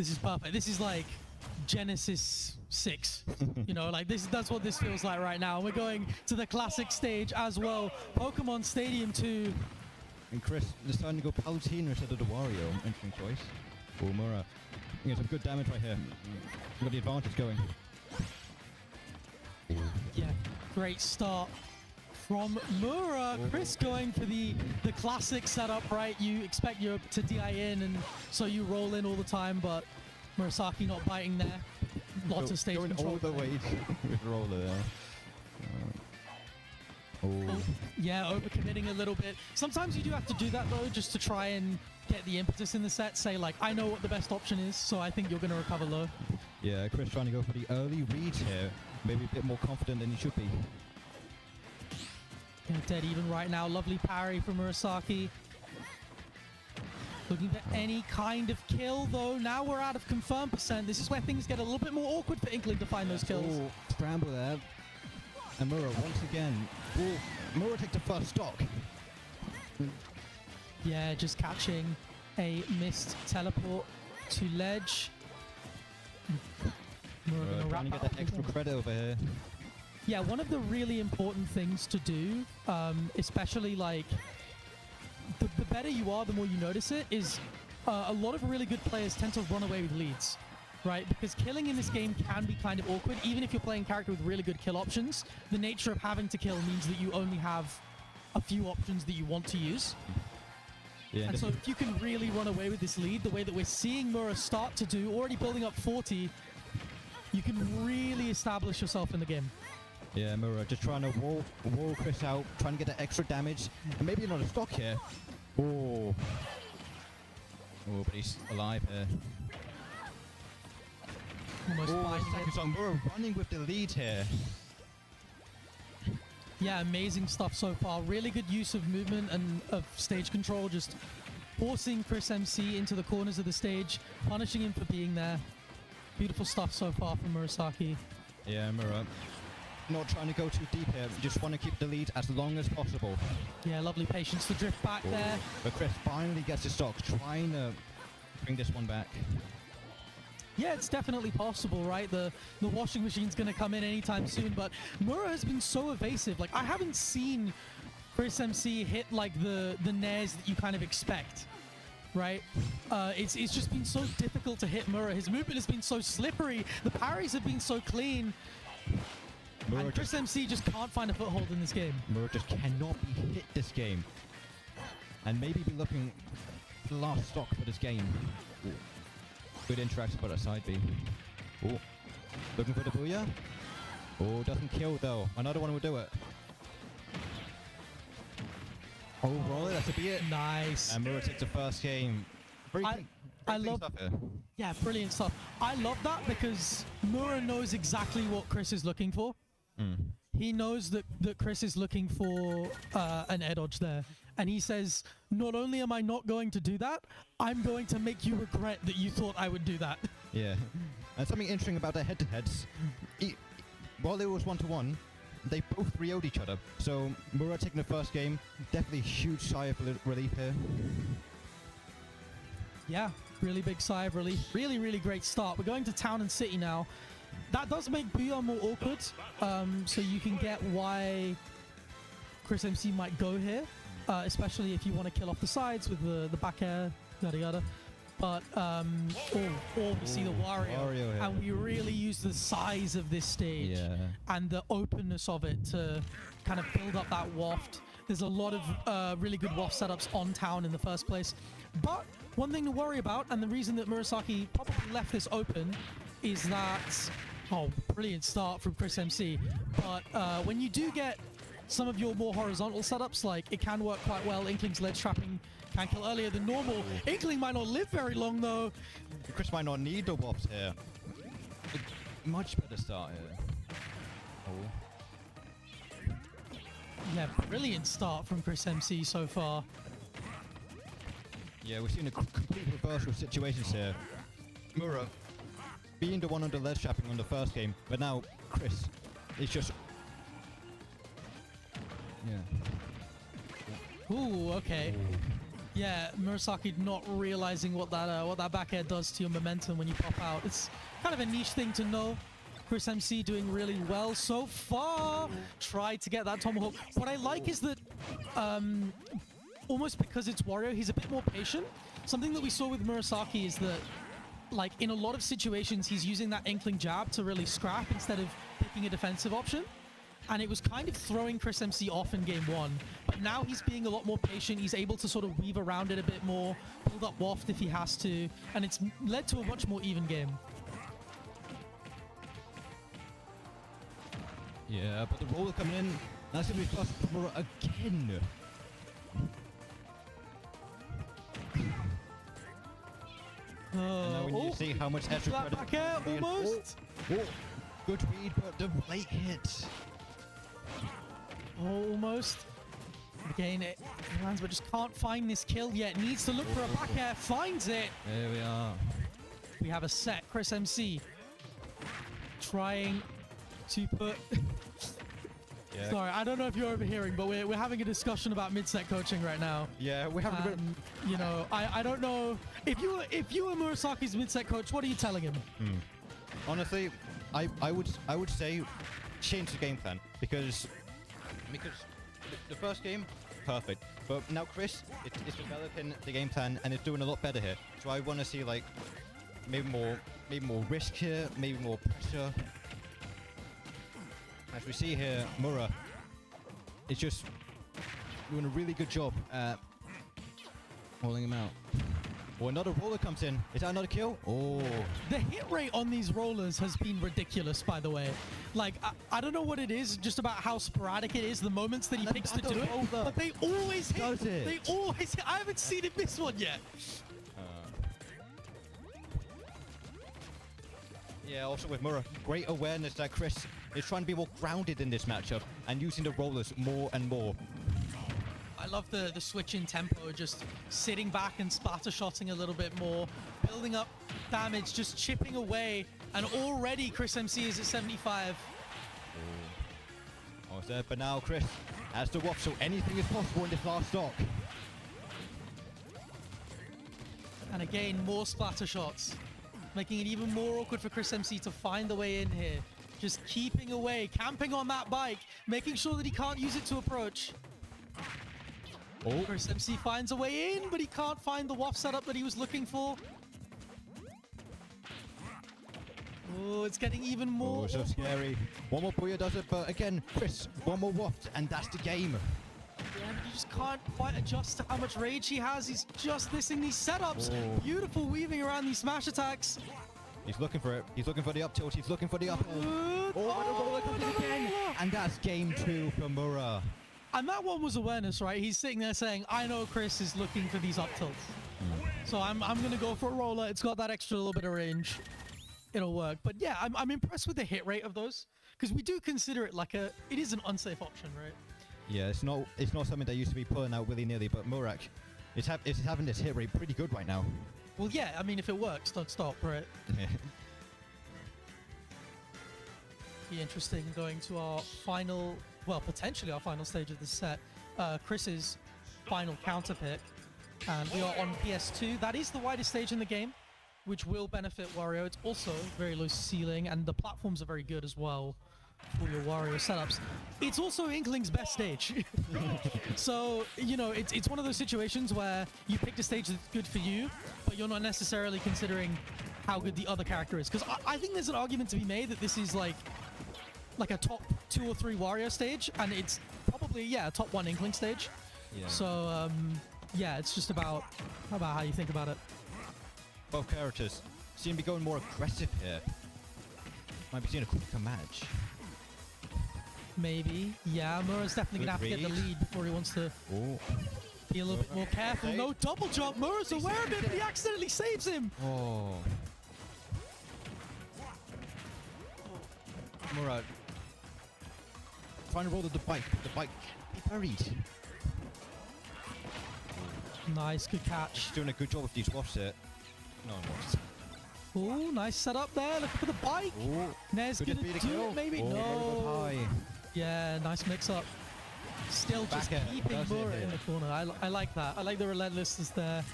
This is perfect. This is like Genesis 6. You know, like that's what this feels like right now. We're going to the classic stage as well. Pokemon Stadium 2. And Chris deciding to go Palutena instead of the Wario. Interesting choice. Oh, Mura. You get some good damage right here. You got the advantage going. Yeah, great start from Mura. Chris going for the classic setup, right? You expect you to DI in, and so you roll in all the time, but Mur45ak1 not biting there. Lots of stage going control. all the way with roller there. Yeah, overcommitting a little bit. Sometimes you do have to do that though, just to try and get the impetus in the set. Say like, I know what the best option is, so I think you're going to recover low. Yeah, Chris trying to go for the early read here. Maybe a bit more confident than he should be. Yeah, dead even right now. Lovely parry from Mur45ak1. Looking for any kind of kill though. Now we're out of confirmed percent. This is where things get a little bit more awkward for Inkling to find those kills. Oh, scramble there. And Mura once again. Mura takes the first stock. Yeah, just catching a missed teleport to ledge. Trying to get that extra credit over here. Yeah, one of the really important things to do, especially like the better you are, the more you notice it, is a lot of really good players tend to run away with leads, right? Because killing in this game can be kind of awkward. Even if you're playing a character with really good kill options, the nature of having to kill means that you only have a few options that you want to use. Yeah, and so if you can really run away with this lead, the way that we're seeing Mura start to do, already building up 40, you can really establish yourself in the game. Yeah, Mura just trying to wall Chris out, trying to get that extra damage. And maybe another stock here. Oh, but he's alive here. Almost seconds on. Mura running with the lead here. Yeah, amazing stuff so far. Really good use of movement and of stage control, just forcing Chris MC into the corners of the stage, punishing him for being there. Beautiful stuff so far from Mur45ak1. Yeah, Mura. Not trying to go too deep here, just want to keep the lead as long as possible. Yeah, lovely patience to drift back there. But Chris finally gets his stock, trying to bring this one back. Yeah, it's definitely possible, right? The washing machine's going to come in anytime soon, but Mura has been so evasive. Like, I haven't seen Chris MC hit, like, the nairs that you kind of expect, right? It's just been so difficult to hit Mura. His movement has been so slippery. The parries have been so clean. And Chris MC just can't find a foothold in this game. Mura just cannot be hit this game. And maybe be looking for the last stock for this game. Ooh. Good interaction by that side B. Oh, looking for the booyah. Oh, doesn't kill though. Another one will do it. Oh, roll it. That's a be it. Nice. And Mura takes the first game. I love. Yeah, brilliant stuff. I love that because Mura knows exactly what Chris is looking for. He knows that Chris is looking for an air dodge there. And he says, not only am I not going to do that, I'm going to make you regret that you thought I would do that. Yeah. And something interesting about their head-to-heads, while it was 1-to-1, they both 3-0'd each other. So Mura taking the first game, definitely a huge sigh of relief here. Yeah, really big sigh of relief. Really, really great start. We're going to Town and City now. That does make Booyah more awkward, so you can get why Chris MC might go here, especially if you want to kill off the sides with the back air, yada yada. But, or we see the Wario and we really use the size of this stage and the openness of it to kind of build up that waft. There's a lot of really good waft setups on Town in the first place. But one thing to worry about, and the reason that Mur45ak1 probably left this open, is that, brilliant start from Chris MC. But when you do get some of your more horizontal setups, like it can work quite well. Inkling's ledge trapping can kill earlier than normal. Inkling might not live very long though. Chris might not need the waft here. Much better start here. Oh. Yeah, brilliant start from Chris MC so far. Yeah, we're seeing a complete reversal of situations here. Mura being the one on the ledge trapping on the first game, but now Chris is just... Yeah. Ooh, okay. Yeah, Mur45ak1 not realizing what that back air does to your momentum when you pop out. It's kind of a niche thing to know. Chris MC doing really well so far. Tried to get that tomahawk. What I like is that almost because it's Wario, he's a bit more patient. Something that we saw with Mur45ak1 is that, like, in a lot of situations, he's using that Inkling jab to really scrap instead of picking a defensive option. And it was kind of throwing Chris MC off in game one. But now he's being a lot more patient. He's able to sort of weave around it a bit more, build up waft if he has to. And it's led to a much more even game. Yeah, but the roller coming in. That's going to be plus for Mura again. And now we need to see how much extra that credit. back air, almost. Oh, good read, but the late hit. Almost. Again, it lands, but just can't find this kill yet. Needs to look for a back air. Finds it. There we are. We have a set. Chris MC trying to put... Yeah. Sorry, I don't know if you're overhearing, but we're having a discussion about mid-set coaching right now. Yeah, we have a bit. You know, I don't know if you were Mur45ak1's mid-set coach, what are you telling him? Honestly, I would say change the game plan because the first game perfect, but now Chris it's developing the game plan and it's doing a lot better here. So I want to see like maybe more risk here, maybe more pressure. As we see here, Mura is just doing a really good job at holding him out. Oh, another roller comes in. Is that another kill? Oh. The hit rate on these rollers has been ridiculous, by the way. Like, I don't know what it is, just about how sporadic it is, the moments that he picks to do it, but they always hit. Does it? They always hit. I haven't seen him miss one yet. Yeah, also with Mura, great awareness that Chris is trying to be more grounded in this matchup and using the rollers more and more. I love the switch in tempo, just sitting back and splatter shotting a little bit more, building up damage, just chipping away, and already Chris MC is at 75. Almost there, but now Chris has to watch, so anything is possible in this last stock. And again, more splatter shots, making it even more awkward for Chris MC to find the way in here. Just keeping away, camping on that bike, making sure that he can't use it to approach. Oh. Chris MC finds a way in, but he can't find the waft setup that he was looking for. Oh, it's getting even more. Oh, so scary. One more Booyah does it, but again, Chris, one more waft, and that's the game. Yeah, but he just can't quite adjust to how much rage he has. He's just missing these setups. Oh. Beautiful weaving around these smash attacks. He's looking for it. He's looking for the up tilt. He's looking for the up hold. Oh, but the roller comes in again. And that's game 2 for Mura. And that one was awareness, right? He's sitting there saying, I know Chris is looking for these up tilts. So I'm going to go for a roller. It's got that extra little bit of range. It'll work. But yeah, I'm impressed with the hit rate of those. Because we do consider it like it is an unsafe option, right? Yeah, it's not something that used to be pulling out willy-nilly, but Mur45ak is having this hit rate pretty good right now. Well, yeah, I mean, if it works, don't stop, right? Be interesting going to our final, well, potentially our final stage of the set. Chris's final counter pick. And we are on PS2. That is the widest stage in the game, which will benefit Wario. It's also very low ceiling, and the platforms are very good as well for your Wario setups. It's also Inkling's best stage. So, you know, it's one of those situations where you picked a stage that's good for you, but you're not necessarily considering how good the other character is. Because I think there's an argument to be made that this is like a top 2 or 3 Wario stage, and it's probably, yeah, a top 1 Inkling stage. Yeah. So, yeah, it's just about how you think about it. Both characters seem to be going more aggressive here. Might be seeing a quicker match. Maybe. Yeah, Mura's definitely going to have to get the lead before he wants to be a little bit more careful. No double jump. Mura's aware of it, but he accidentally saves him. Oh. Mura trying to roll the bike, but the bike be buried. Nice, good catch. He's doing a good job with these wafts here. No one wants. Oh, nice setup there. Looking for the bike. Oh, Nez could gonna it be the do kill? it, maybe. Oh, No. high. Yeah, nice mix up. Still just Back air, keeping does it Mur hit? in the corner. I like that. I like the relentlessness there.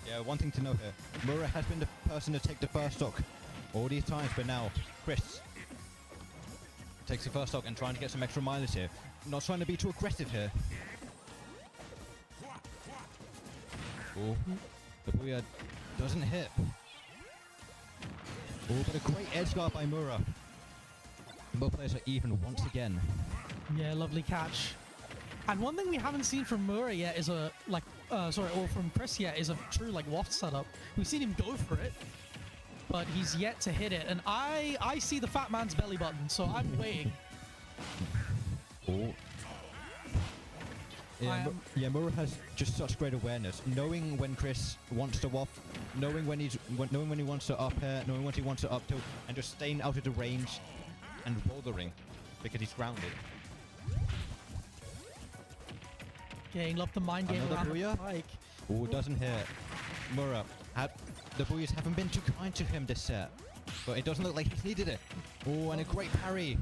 Yeah, one thing to note here. Mur has been the person to take the first stock all these times, but now Chris takes the first stock and trying to get some extra mileage here. Not trying to be too aggressive here. Oh, the booyah doesn't hit. Oh, but a great edge guard by Mura. Both players are even once again. Yeah, lovely catch. And one thing we haven't seen from Mura yet is or from Chris yet is a true like waft setup. We've seen him go for it, but he's yet to hit it. And I see the fat man's belly button, so I'm waiting. Oh. Yeah, Mura has just such great awareness, knowing when Chris wants to waft, knowing when he wants to up air, knowing when he wants to up tilt, and just staying out of the range and bouldering because he's grounded. Getting love the mind game Another around the booyah? pike. Oh, doesn't hit. Mura, the booyahs haven't been too kind to him this set, but it doesn't look like he's needed it. Oh, and a great parry.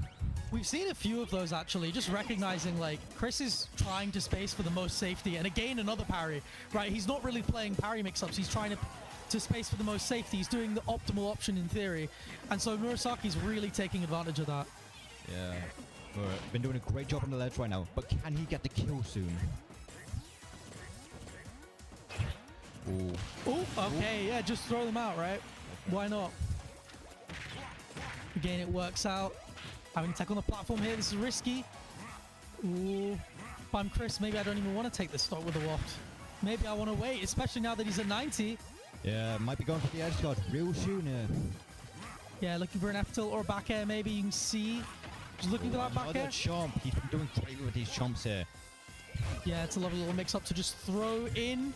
We've seen a few of those actually, just recognizing like Chris is trying to space for the most safety, and again another parry, right? He's not really playing parry mix-ups, he's trying to space for the most safety. He's doing the optimal option in theory, and so Murasaki's really taking advantage of that. Yeah, Mura been doing a great job on the ledge right now, but can he get the kill soon? Oh, okay, yeah, just throw them out, right? Why not? Again, it works out. Having tech on the platform here, this is risky. Ooh. If I'm Chris, maybe I don't even want to take this stock with the waft. Maybe I want to wait, especially now that he's at 90. Yeah, might be going for the edge guard real soon here. Yeah, looking for an F tilt or a back air, maybe you can see. Just looking for that back Another air. chomp. He's been doing great with these chomps here. Yeah, it's a lovely little mix up to just throw in.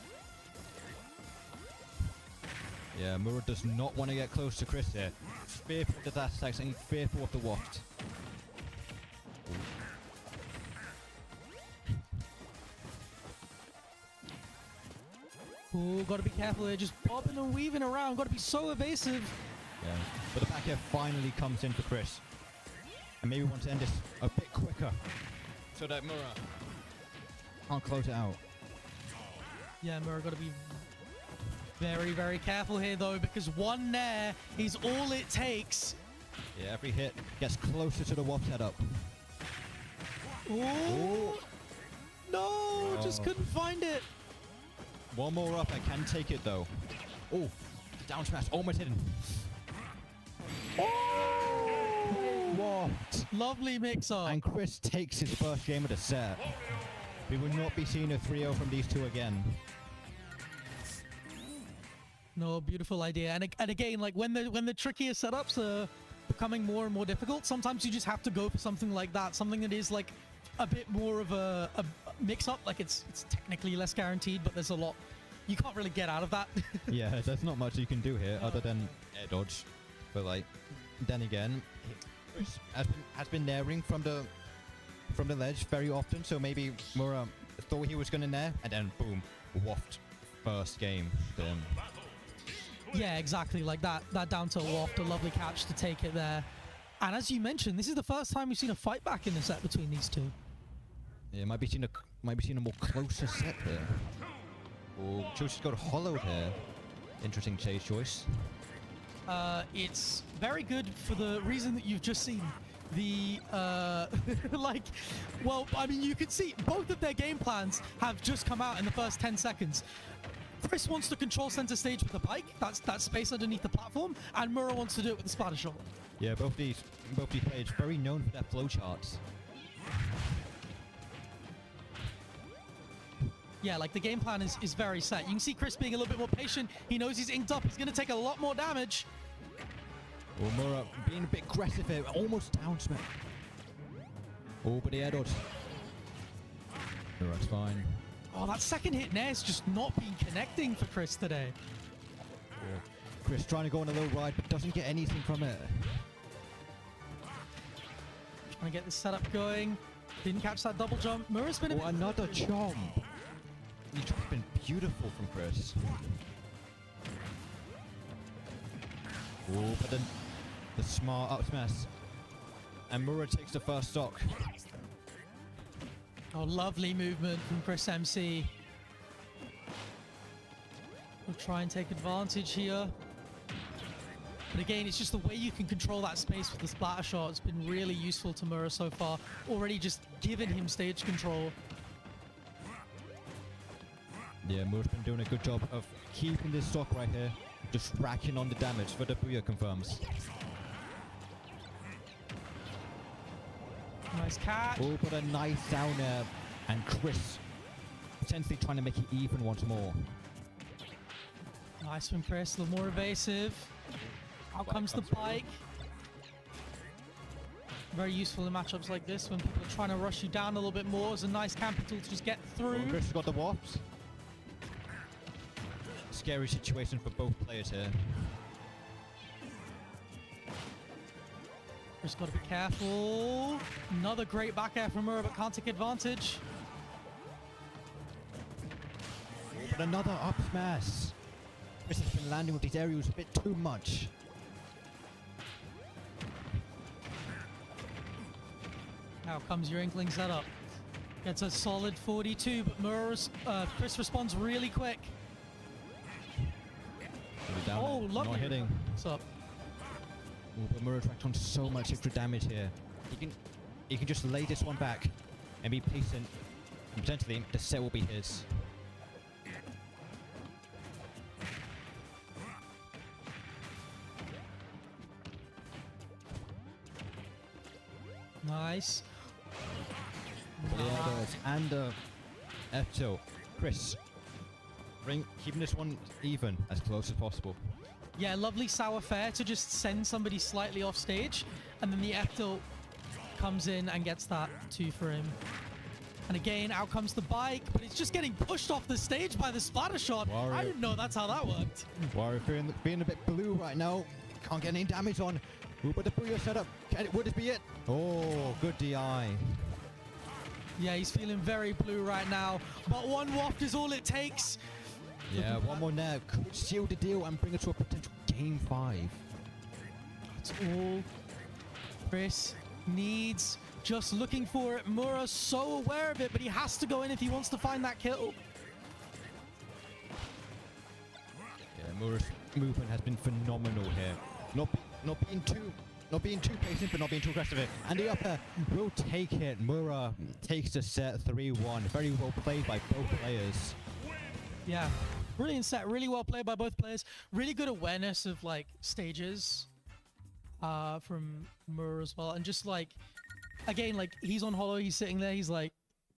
Yeah, Mura does not want to get close to Chris here. Fearful of the dash attacks and fearful of the waft. Ooh, gotta be careful here, just bobbing and weaving around. Gotta be so evasive. Yeah, but the back air finally comes in for Chris. And maybe want to end this a bit quicker so that Mura can't close it out. Yeah, Mura gotta be very, very careful here though, because one nair is all it takes. Yeah, every hit gets closer to the waft setup. Ooh. No, just couldn't find it. One more up, I can take it though. Oh, down smash, almost hidden. Oh! Waft. Lovely mix up. And Chris takes his first game of the set. We will not be seeing a 3-0 from these two again. No, beautiful idea. And again, like when the trickier setups are becoming more and more difficult, sometimes you just have to go for something like that, something that is like a bit more of a mix-up. Like it's technically less guaranteed, but there's a lot you can't really get out of that. Yeah, there's not much you can do here other than air dodge. But like, then again, Chris has been nairing from the ledge very often, so maybe Mura thought he was going to nair, and then boom, waft first game for him. Yeah, exactly, like that down to waft, a lovely catch to take it there. And as you mentioned, this is the first time we've seen a fight back in the set between these two. Yeah, might be seeing a more closer set there. Oh, Choshi's got a hollowed here. Interesting chase choice. It's very good for the reason that you've just seen. The like, well, I mean, you can see both of their game plans have just come out in the first 10 seconds. Chris wants to control center stage with the pike. That's space underneath the platform, and Mura wants to do it with the splatter shot. Yeah, both these players very known for their flowcharts. Yeah, like the game plan is very set. You can see Chris being a little bit more patient. He knows he's inked up. He's going to take a lot more damage. Oh, Mura being a bit aggressive here, almost down smash. Oh, but the air dodge. Mura's fine. Oh, that second hit Nair's just not been connecting for Chris today. Oh. Chris trying to go on a low ride, but doesn't get anything from it. Trying to get this setup going. Didn't catch that double jump. Mura's been a bit... another chomp. It's just been beautiful from Chris. Oh, but then the smart up smash. And Mura takes the first stock. Oh, lovely movement from Chris MC. We'll try and take advantage here. But again, it's just the way you can control that space with the splatter shot. It's been really useful to Mura so far. Already just given him stage control. Yeah, Mura's been doing a good job of keeping this stock right here. Just racking on the damage for the Booyah confirms. Nice catch. Oh, but a nice down air. And Chris potentially trying to make it even once more. Nice from Chris, a little more evasive. Out comes the bike. Very useful in matchups like this when people are trying to rush you down a little bit more. It's a nice camping tool to just get through. Oh, Chris has got the wafts. Scary situation for both players here. Just got to be careful. Another great back air from Mur, but can't take advantage. But another up smash. Chris has been landing with these aerials a bit too much. Now comes your Inkling setup. Gets a solid 42, but Chris responds really quick. Down Oh, there. lovely. Not hitting. What's up? Ooh, but Mura tracked on so much extra damage here. He can just lay this one back and be patient. And potentially the set will be his. Nice. For the others and the F tilt. Chris, keeping this one even as close as possible. Yeah, lovely sour fare to just send somebody slightly off stage, and then the F tilt comes in and gets that 2 for him. And again, out comes the bike, but it's just getting pushed off the stage by the splatter shot. Wario. I didn't know that's how that worked. Wario being a bit blue right now. Can't get any damage on. Ooh, but the Booyah setup. Would it be it? Oh, good DI. Yeah, he's feeling very blue right now, but one waft is all it takes. Yeah, one more now could seal the deal and bring us to a potential game 5. That's all Chris needs. Just looking for it. Mura's so aware of it, but he has to go in if he wants to find that kill. Yeah, Mura's movement has been phenomenal here. Not being too patient, but not being too aggressive. And the upper will take it. Mura takes the set 3-1. Very well played by both players. Yeah, brilliant set. Really well played by both players. Really good awareness of like stages from Mur as well. And just like, again, like he's on hollow, he's sitting there, he's like,